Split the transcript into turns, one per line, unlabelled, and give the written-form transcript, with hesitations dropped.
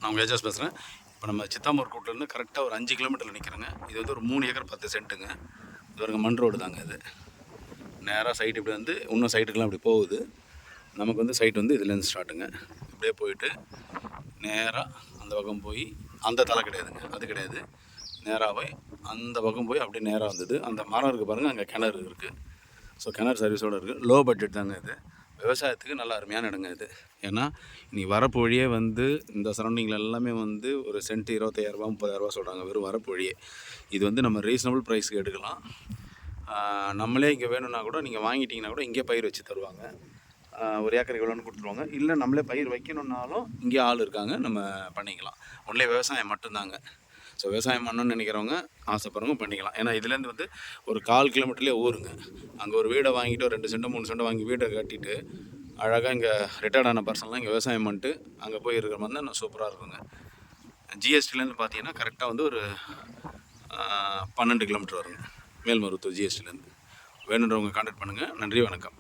நான் உங்கள் ஏஜாஸ் பேசுகிறேன். இப்போ நம்ம சித்தாமூர் கூட்டிலேருந்து கரெக்டாக ஒரு 5 கிலோமீட்டரில் நிற்கிறேங்க. இது வந்து ஒரு 3 ஏக்கர் 10 சென்ட்டுங்க. இது ஒரு மண் ரோடு தாங்க. இது நேராக சைட் இப்படி வந்து இன்னும் சைட்டுக்கெலாம் இப்படி போகுது. நமக்கு வந்து சைட் வந்து இதுலேருந்து ஸ்டார்ட்டுங்க. இப்படியே போயிட்டு நேராக அந்த பக்கம் போய் அந்த தலை கிடையாதுங்க, அது கிடையாது. நேராக போய் அந்த பக்கம் போய் அப்படியே நேராக வந்தது. அந்த மரம் இருக்குது பாருங்கள், அங்கே கிணறு இருக்குது. ஸோ கிணறு சர்வீஸோடு இருக்குது. லோ பட்ஜெட் தாங்க இது. விவசாயத்துக்கு நல்ல அருமையான இடங்க இது. ஏன்னா நீ வரப்பு வழியே வந்து இந்த சரௌண்டிங்கில் எல்லாமே வந்து ஒரு சென்ட் 25,000 30,000 சொல்கிறாங்க, வெறும் வரப்பு வழியே. இது வந்து நம்ம ரீசனபிள் ப்ரைஸுக்கு எடுக்கலாம். நம்மளே இங்கே வேணும்னா கூட நீங்கள் வாங்கிட்டிங்கன்னா கூட இங்கே பயிர் வச்சு தருவாங்க. ஒரு ஏக்கருக்கு எவ்வளோன்னு கொடுத்துருவாங்க. இல்லை நம்மளே பயிர் வைக்கணுன்னாலும் இங்கே ஆள் இருக்காங்க, நம்ம பண்ணிக்கலாம். ஒன்லி விவசாயம் மட்டும்தாங்க. ஸோ விவசாயம் பண்ணணும்னு நினைக்கிறவங்க, ஆசைப்படுறவங்க பண்ணிக்கலாம். ஏன்னா இதுலேருந்து வந்து ஒரு 1/4 கிலோமீட்டர்லேயே ஊருங்க. அங்கே ஒரு வீடை வாங்கிட்டு ஒரு 2 சென்ட் 3 சென்ட் வாங்கி வீடை கட்டிட்டு அழகாக இங்கே ரிட்டையர்டான பர்சன்லாம் இங்கே விவசாயம் பண்ணிட்டு அங்கே போய் இருக்கிற மாதிரி தான் சூப்பராக இருக்குங்க. ஜிஎஸ்டிலேருந்து பார்த்தீங்கன்னா கரெக்டாக வந்து ஒரு 12 கிலோமீட்டர் வருங்க மேல்மருவத்தூர் ஜிஎஸ்டிலேருந்து. வேணுன்றவங்க கான்டாக்ட் பண்ணுங்கள். நன்றி, வணக்கம்.